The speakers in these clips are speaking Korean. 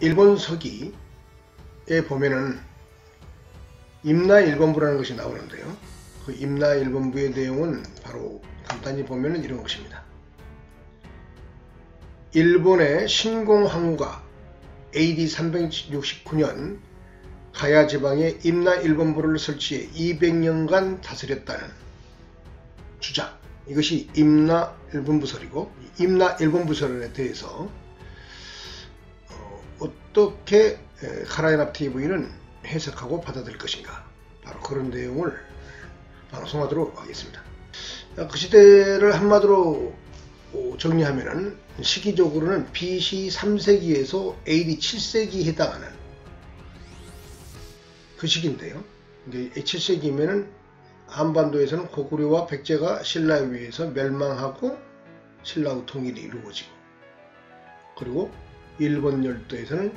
일본 서기에 보면은 임나일본부라는 것이 나오는데요. 그 임나일본부의 내용은 바로 간단히 보면은 이런 것입니다. 일본의 신공항우가 AD 369년 가야 지방에 임나일본부를 설치해 200년간 다스렸다는 주장. 이것이 임나일본부설이고, 임나일본부설에 대해서 어떻게 카라연합TV는 해석하고 받아들일 것인가, 바로 그런 내용을 방송하도록 하겠습니다. 그 시대를 한마디로 정리하면은 시기적으로는 BC 3세기에서 AD 7세기에 해당하는 그 시기인데요. 7세기면은 한반도에서는 고구려와 백제가 신라에 의해서 멸망하고 신라의 통일이 이루어지고, 그리고 일본 열도에서는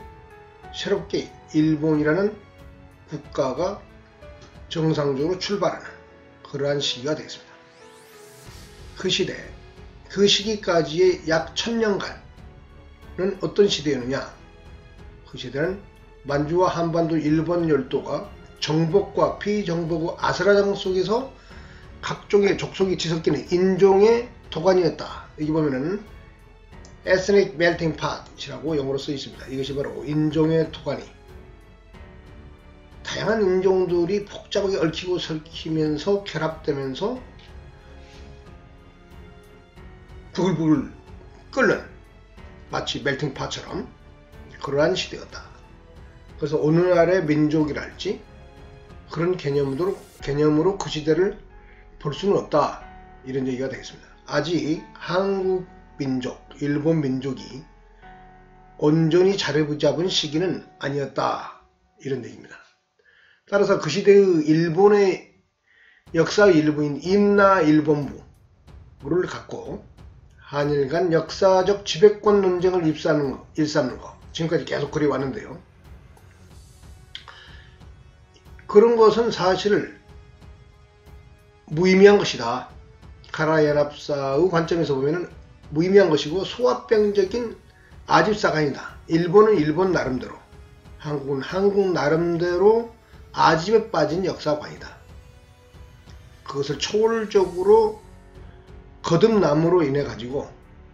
새롭게 일본이라는 국가가 정상적으로 출발하는 그러한 시기가 되겠습니다. 그 시대, 그 시기까지의 약 1000년간은 어떤 시대였느냐? 그 시대는 만주와 한반도 일본 열도가 정복과 피정복의 아수라장 속에서 각종의 족속이 뒤섞이는 인종의 도가니였다. 여기 보면은 Ethnic Melting Pot이라고 영어로 쓰여 있습니다. 이것이 바로 인종의 도가니. 다양한 인종들이 복잡하게 얽히고 설키면서 결합되면서 부글부글 끓는, 마치 멜팅 팟처럼 그러한 시대였다. 그래서 오늘날의 민족이랄지 그런 개념으로 그 시대를 볼 수는 없다, 이런 얘기가 되겠습니다. 아직 한국 민족, 일본 민족이 온전히 자리 잡은 시기는 아니었다, 이런 얘기입니다. 따라서 그 시대의 일본의 역사의 일부인 임나일본부를 갖고 한일 간 역사적 지배권 논쟁을 일삼는 것, 지금까지 계속 그래왔는데요. 그런 것은 사실 무의미한 것이다. 카라연합사의 관점에서 보면 무의미한 것이고 소화병적인 아집사관이다. 일본은 일본 나름대로, 한국은 한국 나름대로 아집에 빠진 역사관이다. 그것을 초월적으로 거듭남으로 인해 가지고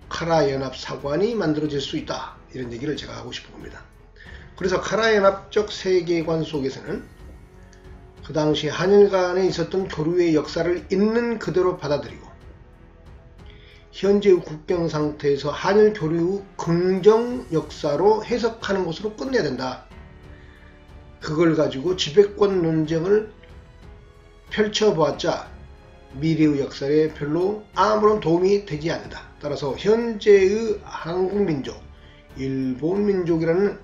카라연합사관이 만들어질 수 있다, 이런 얘기를 제가 하고 싶은 겁니다. 그래서 카라연합적 세계관 속에서는 그 당시 한일 간에 있었던 교류의 역사를 있는 그대로 받아들이고, 현재의 국경 상태에서 한일 교류의 긍정 역사로 해석하는 것으로 끝내야 된다. 그걸 가지고 지배권 논쟁을 펼쳐보았자 미래의 역사에 별로 아무런 도움이 되지 않는다. 따라서 현재의 한국민족, 일본민족이라는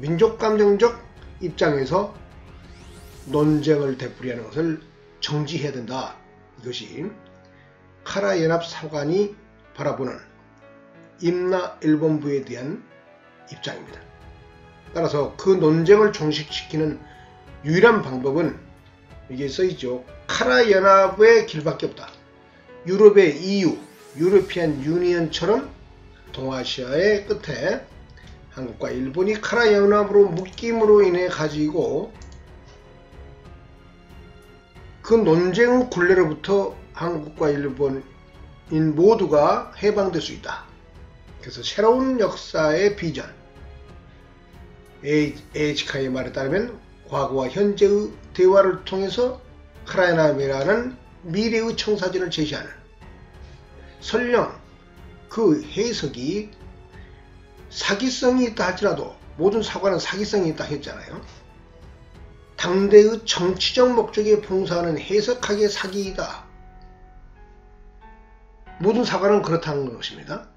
민족감정적 입장에서 논쟁을 되풀이하는 것을 정지해야 된다. 이것이 카라연합사관이 바라보는 임나일본부에 대한 입장입니다. 따라서 그 논쟁을 종식시키는 유일한 방법은 여기에 써있죠. 카라연합의 길밖에 없다. 유럽의 EU, 유로피안 유니언처럼 동아시아의 끝에 한국과 일본이 카라연합으로 묶임으로 인해 가지고 그 논쟁의 굴레로부터 한국과 일본인 모두가 해방될 수 있다. 그래서 새로운 역사의 비전, 에이치카의 말에 따르면 과거와 현재의 대화를 통해서 카라연합이라는 미래의 청사진을 제시하는, 설령 그 해석이 사기성이 있다 할지라도, 모든 사관은 사기성이 있다 했잖아요. 당대의 정치적 목적에 봉사하는 해석하기의 사기이다. 모든 사관은 그렇다는 것입니다.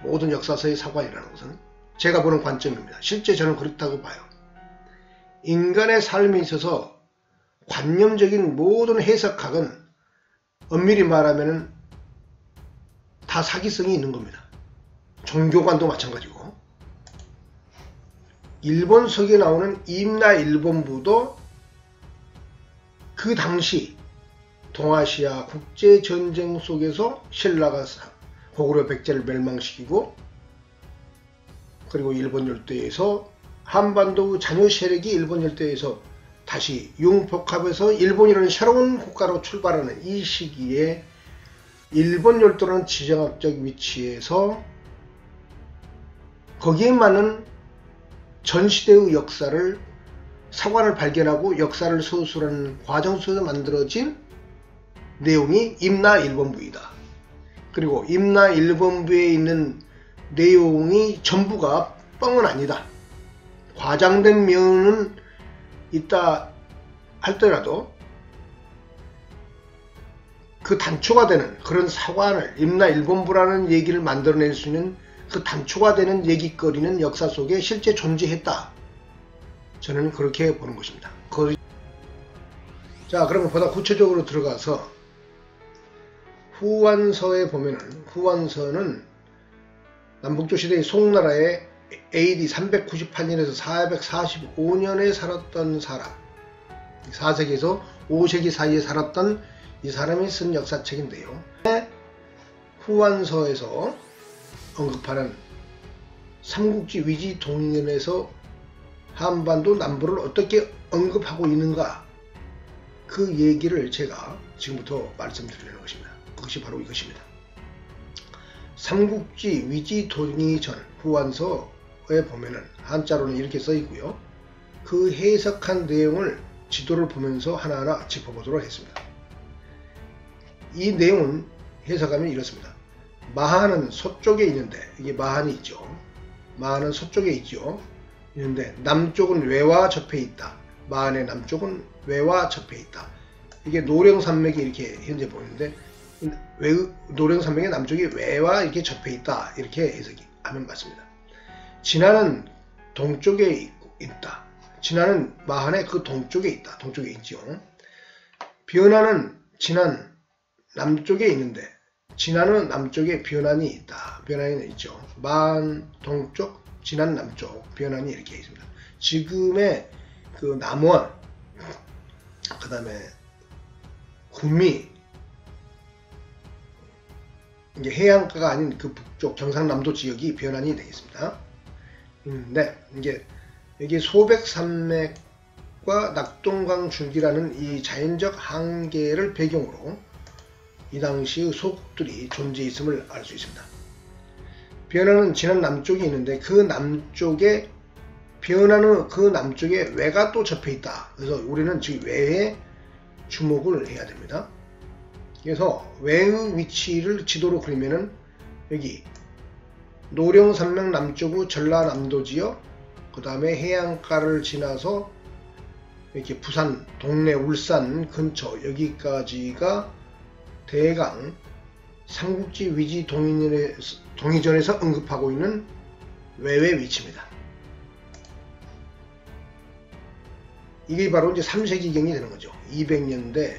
모든 역사서의 사관이라는 것은 제가 보는 관점입니다. 실제 저는 그렇다고 봐요. 인간의 삶에 있어서 관념적인 모든 해석학은 엄밀히 말하면 다 사기성이 있는 겁니다. 종교관도 마찬가지고. 일본 서기에 나오는 임나일본부도 그 당시 동아시아 국제전쟁 속에서 신라가 고구려 백제를 멸망시키고 그리고 일본 열도에서 한반도 잔여 세력이 일본 열도에서 다시 융복합해서 일본이라는 새로운 국가로 출발하는 이 시기에 일본 열도라는 지정학적 위치에서 거기에 맞는 전 시대의 역사를 사관을 발견하고 역사를 서술하는 과정 속에서 만들어진 내용이 임나 1번부이다. 그리고 임나 1번부에 있는 내용이 전부가 뻥은 아니다. 과장된 면은 있다 할더라도 그 단초가 되는 그런 사관을 임나 1번부라는 얘기를 만들어낼 수 있는 그 단초가 되는 얘기거리는 역사 속에 실제 존재했다. 저는 그렇게 보는 것입니다. 자, 그러면 보다 구체적으로 들어가서 후완서에 보면은 후완서는 남북조시대의 송나라의 AD 398년에서 445년에 살았던 사람, 4세기에서 5세기 사이에 살았던 이 사람이 쓴 역사책인데요. 후완서에서 언급하는 삼국지 위지 동인에서 한반도 남부를 어떻게 언급하고 있는가, 그 얘기를 제가 지금부터 말씀드리는 것입니다. 그것이 바로 이것입니다. 삼국지 위지 동의전 후완서에 보면은 한자로는 이렇게 써 있고요. 그 해석한 내용을 지도를 보면서 하나하나 짚어보도록 하겠습니다. 이 내용은 해석하면 이렇습니다. 마한은 서쪽에 있는데, 이게 마한이 있죠. 마한은 서쪽에 있죠. 있는데 남쪽은 외와 접해 있다. 마한의 남쪽은 외와 접해 있다. 이게 노령산맥이 이렇게 현재 보이는데, 노령산맥의 남쪽이 외와 이렇게 접해 있다. 이렇게 해석이 하면 맞습니다. 진안은 동쪽에 있다. 진안은 마한의 그 동쪽에 있다. 동쪽에 있죠. 변안은 진안 남쪽에 있는데, 진안은 남쪽에 변안이 있다. 변안이 있죠. 마한 동쪽, 진안 남쪽, 변안이 이렇게 있습니다. 지금의 그 남원, 그 다음에 구미, 이제 해안가가 아닌 그 북쪽 경상남도 지역이 변안이 되겠습니다. 근데 이제 여기 소백산맥과 낙동강 줄기라는 이 자연적 한계를 배경으로 이 당시의 소국들이 존재했음을 알 수 있습니다. 변안은 진안 남쪽에 있는데 그 남쪽에 변안은 그 남쪽에 외가 또 접해 있다. 그래서 우리는 지금 외에 주목을 해야 됩니다. 그래서 외의 위치를 지도로 그리면은 여기 노령산맥 남쪽의 전라남도 지역, 그 다음에 해안가를 지나서 이렇게 부산, 동래, 울산 근처 여기까지가 대강 삼국지 위지 동의전에서 언급하고 있는 외의 위치입니다. 이게 바로 이제 3세기경이 되는 거죠. 200년대,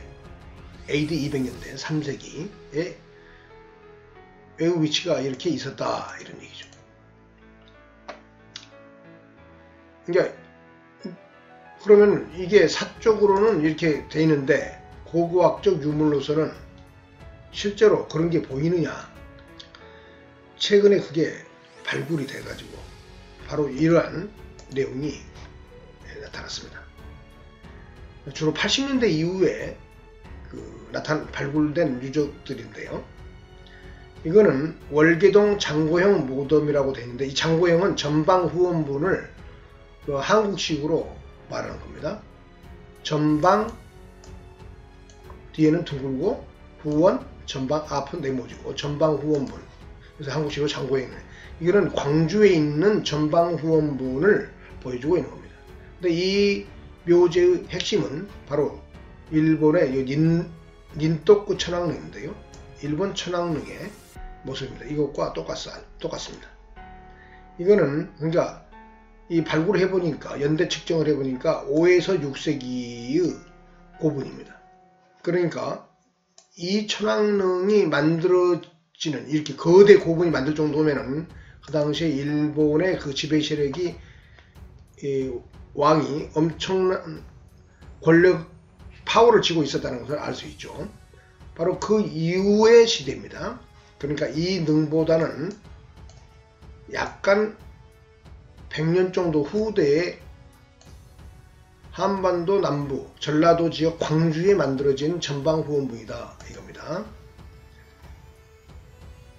AD 200년대 3세기에 외의 위치가 이렇게 있었다, 이런 얘기죠. 그러니까 그러면 이게 사적으로는 이렇게 돼 있는데 고고학적 유물로서는 실제로 그런 게 보이느냐? 최근에 그게 발굴이 돼가지고 바로 이러한 내용이 나타났습니다. 주로 80년대 이후에 발굴된 유적들인데요. 이거는 월계동 장고형 모덤이라고 되어 있는데, 이 장고형은 전방 후원분을 한국식으로 말하는 겁니다. 전방 뒤에는 둥글고 후원 전방 앞은 네모지고 전방 후원분, 그래서 한국식으로 장고형이네. 이거는 광주에 있는 전방 후원분을 보여주고 있는 겁니다. 근데 이 묘제의 핵심은 바로 일본의 닌토쿠 천왕릉인데요. 일본 천왕릉의 모습입니다. 이것과 똑같습니다. 이거는 그러니까 이 발굴을 해보니까, 연대 측정을 해보니까 5에서 6세기의 고분입니다. 그러니까 이 천왕릉이 만들어지는, 이렇게 거대 고분이 만들 정도면은 그 당시에 일본의 그 지배 세력이, 왕이 엄청난 권력 파워를 쥐고 있었다는 것을 알 수 있죠. 바로 그 이후의 시대입니다. 그러니까 이 능보다는 약간 100년 정도 후대에 한반도 남부 전라도 지역 광주에 만들어진 전방후원부이다 이겁니다.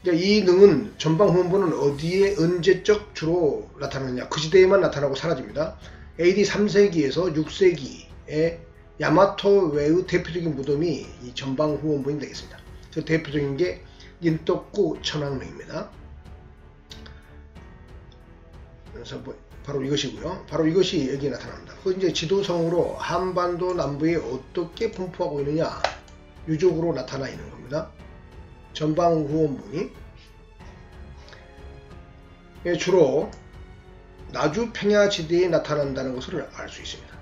이 능은 전방후원부는 어디에 언제적 주로 나타나느냐, 그 시대에만 나타나고 사라집니다. AD 3세기에서 6세기에 야마토웨의 대표적인 무덤이 이 전방후원부인 되겠습니다. 그 대표적인 게 인덕구 천왕릉입니다. 그래서 바로 이것이고요. 바로 이것이 여기에 나타납니다. 그 이제 지도성으로 한반도 남부에 어떻게 분포하고 있느냐, 유적으로 나타나 있는 겁니다. 전방후원문이 주로 나주 평야지대에 나타난다는 것을 알 수 있습니다.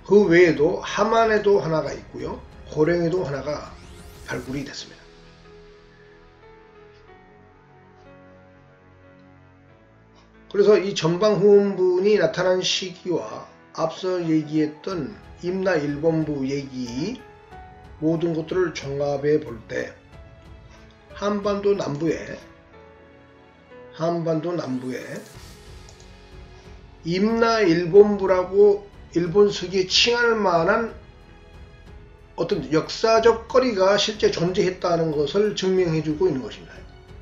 그 외에도 함안에도 하나가 있고요, 고령에도 하나가 발굴이 됐습니다. 그래서 이 전방후원분이 나타난 시기와 앞서 얘기했던 임나일본부 얘기 모든 것들을 종합해 볼 때 한반도 남부에 임나일본부라고 일본 서기에 칭할 만한 어떤 역사적 거리가 실제 존재했다는 것을 증명해주고 있는 것입니다.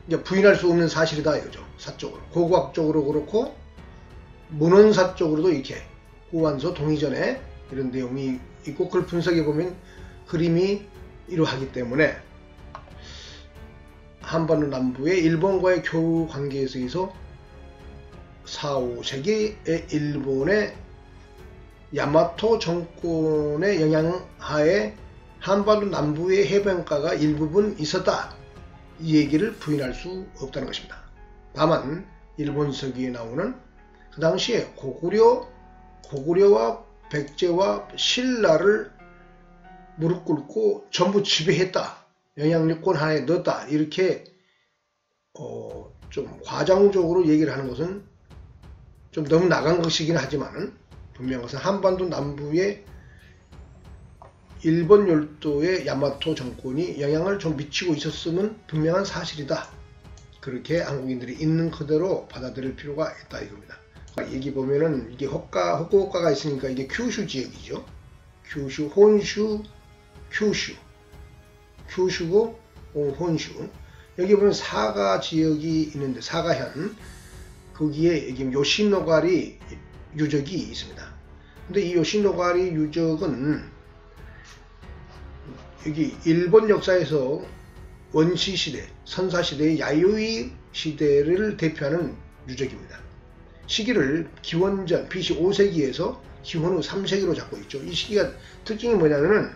이제 부인할 수 없는 사실이다 이거죠. 사적으로, 고고학적으로 그렇고 문헌사 쪽으로도 이렇게 후완서 동의전에 이런 내용이 있고, 그걸 분석해 보면 그림이 이러하기 때문에 한반도 남부의 일본과의 교우 관계에서 4, 5세기의 일본의 야마토 정권의 영향하에 한반도 남부의 해변가가 일부분 있었다, 이 얘기를 부인할 수 없다는 것입니다. 다만 일본 서기에 나오는 그 당시에 고구려와 백제와 신라를 무릎 꿇고 전부 지배했다, 영향력권 하나에 넣었다, 이렇게 좀 과장적으로 얘기를 하는 것은 좀 너무 나간 것이긴 하지만, 분명한 것은 한반도 남부의 일본 열도의 야마토 정권이 영향을 좀 미치고 있었으면 분명한 사실이다, 그렇게 한국인들이 있는 그대로 받아들일 필요가 있다 이겁니다. 여기 보면은 이게 후쿠오카가 있으니까 이게 큐슈 지역이죠. 큐슈, 혼슈, 큐슈고 혼슈. 여기 보면 사가 지역이 있는데, 사가현, 거기에 여기 요시노가리 유적이 있습니다. 근데 이 요시노가리 유적은 여기 일본 역사에서 원시시대, 선사시대의 야요이 시대를 대표하는 유적입니다. 시기를 기원전 BC 5세기에서 기원후 3세기로 잡고 있죠. 이 시기가 특징이 뭐냐면은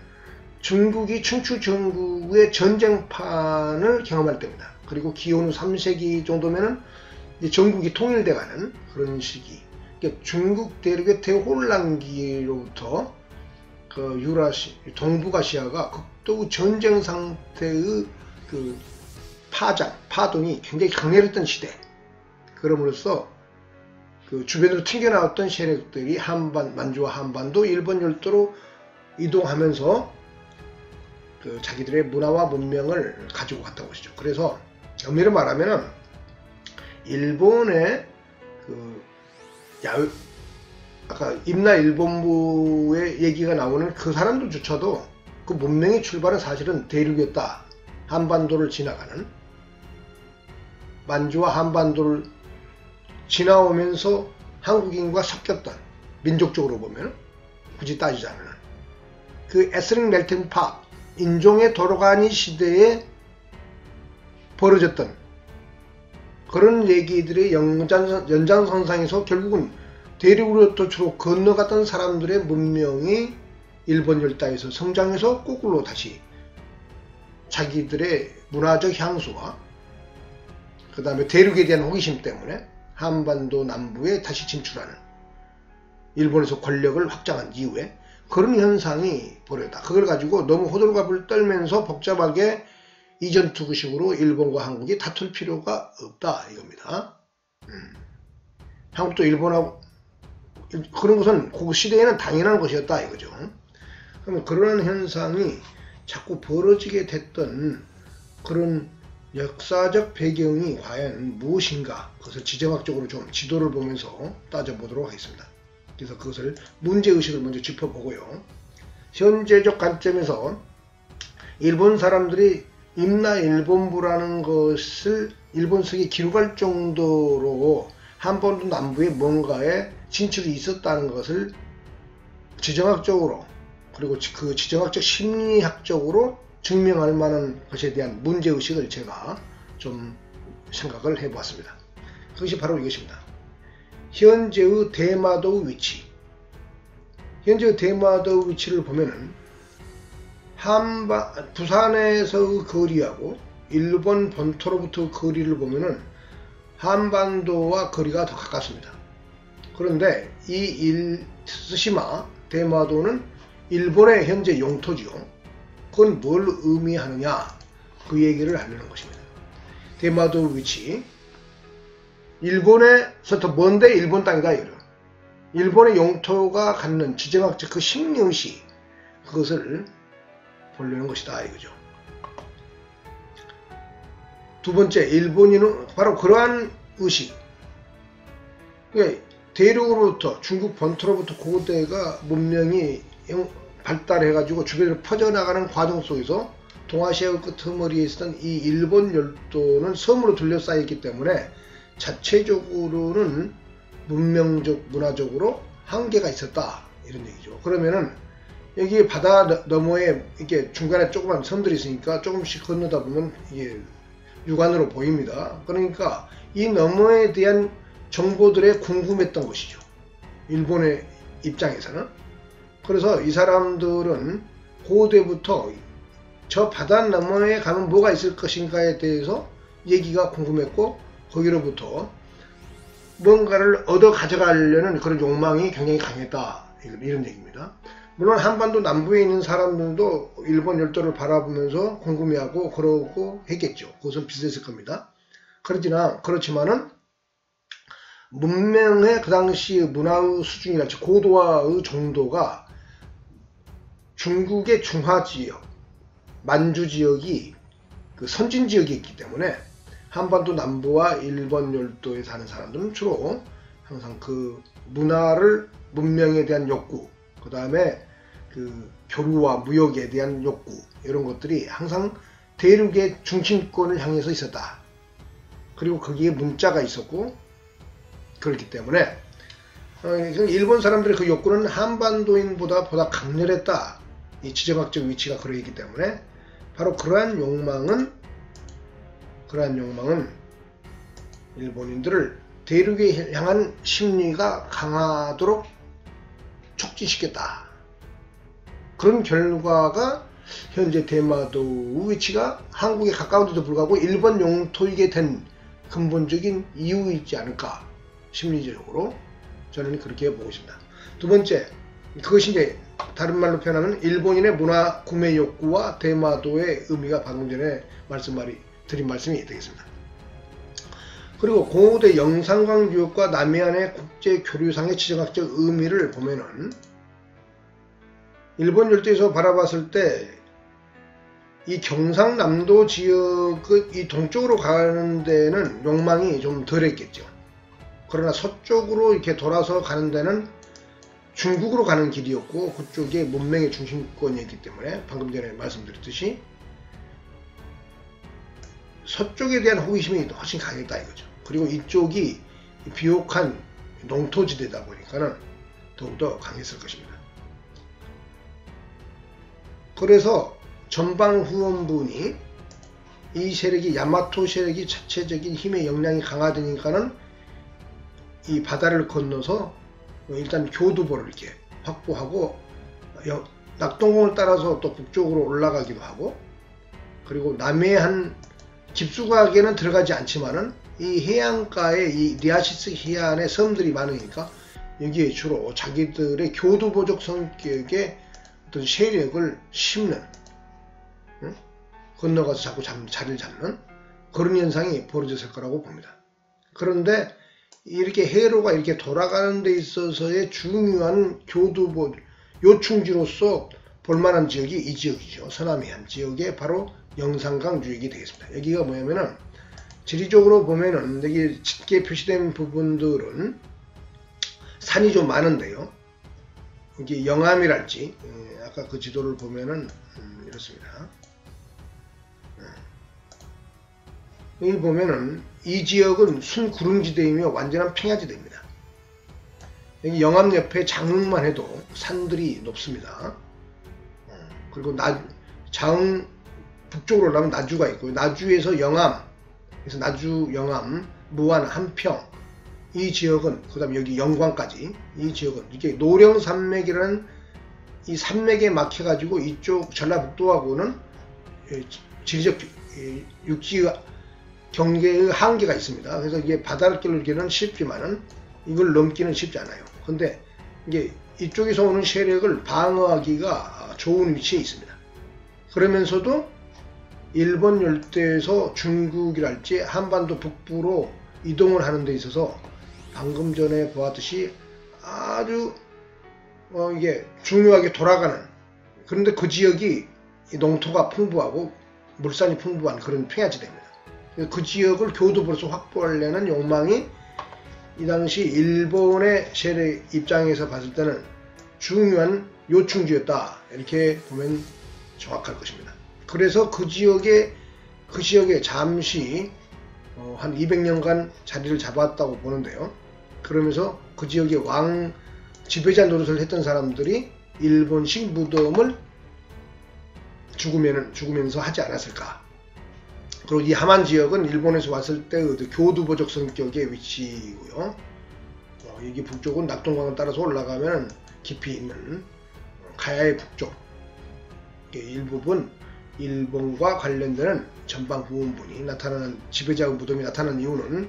중국이 춘추 전국의 전쟁판을 경험할 때입니다. 그리고 기원후 3세기 정도면은 이제 전국이 통일돼가는 그런 시기. 그러니까 중국 대륙의 대혼란기로부터 그 동북아시아가 극도의 전쟁 상태의 그 파동이 굉장히 강렬했던 시대. 그럼으로써 그 주변으로 튕겨나왔던 세력들이 만주와 한반도, 일본 열도로 이동하면서 그 자기들의 문화와 문명을 가지고 갔다고 하시죠. 그래서 엄밀히 말하면은 일본의 아까 임나일본부의 얘기가 나오는 그 사람들조차도 그 문명의 출발은 사실은 대륙이었다. 한반도를 지나가는, 만주와 한반도를 지나오면서 한국인과 섞였던, 민족적으로 보면 굳이 따지자면 그 에스닉 멜팅 팟, 인종의 도로가니 시대에 벌어졌던 그런 얘기들의 연장선상에서 결국은 대륙으로부터 주로 건너갔던 사람들의 문명이 일본 열도에서 성장해서 거꾸로 다시 자기들의 문화적 향수와 그 다음에 대륙에 대한 호기심 때문에 한반도 남부에 다시 진출하는, 일본에서 권력을 확장한 이후에 그런 현상이 벌어졌다. 그걸 가지고 너무 호들갑을 떨면서 복잡하게 이전 투구식으로 일본과 한국이 다툴 필요가 없다 이겁니다. 한국도 일본하고 그런 것은 그 시대에는 당연한 것이었다 이거죠. 그러면 그러한 현상이 자꾸 벌어지게 됐던 그런 역사적 배경이 과연 무엇인가, 그것을 지정학적으로 좀 지도를 보면서 따져보도록 하겠습니다. 그래서 그것을 문제의식을 먼저 짚어보고요. 현재적 관점에서 일본 사람들이 임나일본부라는 것을 일본석에 기록할 정도로 한반도 남부에 뭔가의 진출이 있었다는 것을 지정학적으로, 그리고 그 지정학적 심리학적으로 증명할 만한 것에 대한 문제의식을 제가 좀 생각을 해보았습니다. 그것이 바로 이것입니다. 현재의 대마도의 위치. 현재의 대마도의 위치를 보면은 부산에서의 거리하고 일본 본토로부터 거리를 보면은 한반도와 거리가 더 가깝습니다. 그런데 이 스시마 대마도는 일본의 현재 영토지요. 그건 뭘 의미하느냐, 그 얘기를 하려는 것입니다. 대마도 위치, 일본에서 더 먼데 일본 땅이다 이거죠. 일본의 영토가 갖는 지정학적 그 심리의식, 그것을 보려는 것이다 이거죠. 두 번째, 일본인은 바로 그러한 의식, 그러니까 대륙으로부터 중국 본토로부터 고대가 문명이 발달해가지고 주변으로 퍼져나가는 과정 속에서 동아시아의 끄트머리에 있었던 이 일본 열도는 섬으로 둘러싸였기 때문에 자체적으로는 문명적, 문화적으로 한계가 있었다 이런 얘기죠. 그러면은 여기 바다 너머에 이렇게 중간에 조그만 섬들이 있으니까 조금씩 건너다 보면 이게 육안으로 보입니다. 그러니까 이 너머에 대한 정보들에 궁금했던 것이죠. 일본의 입장에서는. 그래서 이 사람들은 고대부터 저 바다 너머에 가면 뭐가 있을 것인가에 대해서 얘기가 궁금했고, 거기로부터 뭔가를 얻어 가져가려는 그런 욕망이 굉장히 강했다 이런 얘기입니다. 물론 한반도 남부에 있는 사람들도 일본 열도를 바라보면서 궁금해하고 그러고 했겠죠. 그것은 비슷했을 겁니다. 그렇지만은 문명의 그 당시의 문화의 수준이랄지 고도화의 정도가 중국의 중화지역, 만주지역이 그 선진지역이 있기 때문에 한반도 남부와 일본 열도에 사는 사람들은 주로 항상 그 문명에 대한 욕구, 그 다음에 그 교류와 무역에 대한 욕구, 이런 것들이 항상 대륙의 중심권을 향해서 있었다. 그리고 거기에 문자가 있었고, 그렇기 때문에 일본 사람들의 그 욕구는 한반도인보다 강렬했다. 이 지정학적 위치가 그러기 때문에 바로 그러한 욕망은 일본인들을 대륙에 향한 심리가 강하도록 촉진시켰다. 그런 결과가 현재 대마도 위치가 한국에 가까운데도 불구하고 일본 영토이게 된 근본적인 이유이지 않을까, 심리적으로 저는 그렇게 보고 있습니다. 두 번째, 그것이 이제 다른 말로 표현하면 일본인의 문화 구매 욕구와 대마도의 의미가 방금 전에 드린 말씀이 되겠습니다. 그리고 고대 영산강 유역과 남해안의 국제 교류상의 지정학적 의미를 보면은 일본 열도에서 바라봤을 때 이 경상남도 지역의 이 동쪽으로 가는 데는 욕망이 좀 덜했겠죠. 그러나 서쪽으로 이렇게 돌아서 가는 데는 중국으로 가는 길이었고, 그쪽이 문명의 중심권이었기 때문에 방금 전에 말씀드렸듯이 서쪽에 대한 호기심이 훨씬 강했다 이거죠. 그리고 이쪽이 비옥한 농토지대다 보니까는 더욱더 강했을 것입니다. 그래서 전방 후원분이 이 세력이 야마토 세력이 자체적인 힘의 역량이 강화되니까는 이 바다를 건너서 일단 교두보를 이렇게 확보하고 낙동강을 따라서 또 북쪽으로 올라가기도 하고, 그리고 남해안 깊숙하게는 들어가지 않지만은 이 해안가에 이 리아시스 해안에 섬들이 많으니까 여기에 주로 자기들의 교두보적 성격의 어떤 세력을 심는, 건너가서 자꾸 자리를 잡는 그런 현상이 벌어졌을 거라고 봅니다. 그런데 이렇게 해로가 이렇게 돌아가는 데 있어서의 중요한 교두보 요충지로서 볼만한 지역이 이 지역이죠. 서남해안 지역에 바로 영산강 유역이 되겠습니다. 여기가 뭐냐면은 지리적으로 보면은 여기 짙게 표시된 부분들은 산이 좀 많은데요. 여기 영암이랄지 아까 그 지도를 보면은 이렇습니다. 여기 보면은 이 지역은 순구릉지대이며 완전한 평야지대입니다. 여기 영암 옆에 장흥만 해도 산들이 높습니다. 그리고 장흥 북쪽으로 가면 나주가 있고요. 나주에서 영암, 그래서 나주, 영암, 무안, 한평 이 지역은, 그 다음에 여기 영광까지 이 지역은 이게 노령산맥이라는 이 산맥에 막혀가지고 이쪽 전라북도하고는 지리적 육지 경계의 한계가 있습니다. 그래서 이게 바닷길로 기는 쉽지만은 이걸 넘기는 쉽지 않아요. 근데 이게 이쪽에서 오는 세력을 방어하기가 좋은 위치에 있습니다. 그러면서도 일본 열대에서 중국이랄지 한반도 북부로 이동을 하는 데 있어서 방금 전에 보았듯이 아주 이게 중요하게 돌아가는, 그런데 그 지역이 농토가 풍부하고 물산이 풍부한 그런 평야지대입니다. 그 지역을 교두보로서 확보하려는 욕망이 이 당시 일본의 세력 입장에서 봤을 때는 중요한 요충지였다, 이렇게 보면 정확할 것입니다. 그래서 그 지역에 잠시 한 200년간 자리를 잡았다고 보는데요. 그러면서 그 지역의 왕 지배자 노릇을 했던 사람들이 일본식 무덤을 죽으면서 하지 않았을까. 그리고 이 함안 지역은 일본에서 왔을 때 교두보적 성격의 위치이고요. 여기 북쪽은 낙동강을 따라서 올라가면 깊이 있는 가야의 북쪽 일부분 일본과 관련되는 전방 부분이 나타나는, 지배자의 무덤이 나타나는 이유는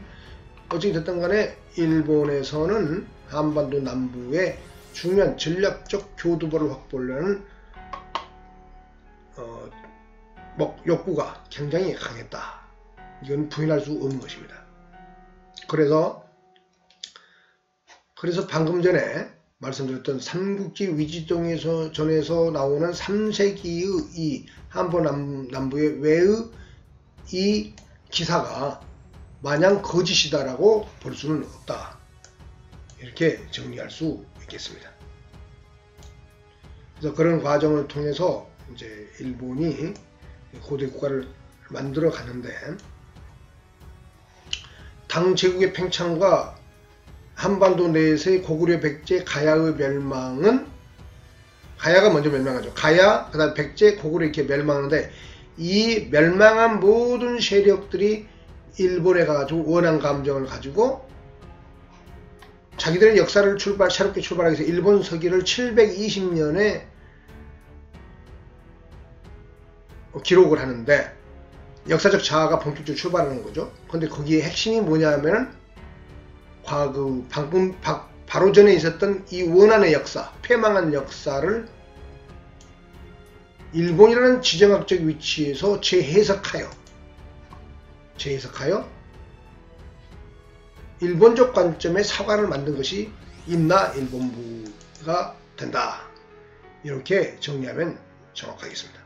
어찌 됐든 간에 일본에서는 한반도 남부의 중요한 전략적 교두보를 확보하려는 욕구가 굉장히 강했다. 이건 부인할 수 없는 것입니다. 그래서 방금 전에 말씀드렸던 삼국지 위지동에서 전에서 나오는 3세기의 이 한보 남부의 외의 이 기사가 마냥 거짓이다라고 볼 수는 없다. 이렇게 정리할 수 있겠습니다. 그래서 그런 과정을 통해서 이제 일본이 고대 국가를 만들어 가는데, 당 제국의 팽창과 한반도 내에서의 고구려 백제 가야의 멸망은, 가야가 먼저 멸망하죠. 가야, 그 다음 백제, 고구려 이렇게 멸망하는데, 이 멸망한 모든 세력들이 일본에 가가지고 원한 감정을 가지고 자기들의 역사를 새롭게 출발하기 위해서 일본 서기를 720년에 기록을 하는데, 역사적 자아가 본격적으로 출발하는 거죠. 근데 거기에 핵심이 뭐냐 하면은 과거 바로 전에 있었던 이 원한의 역사, 패망한 역사를 일본이라는 지정학적 위치에서 재해석하여 일본적 관점의 사관을 만든 것이 임나 일본부가 된다. 이렇게 정리하면 정확하겠습니다.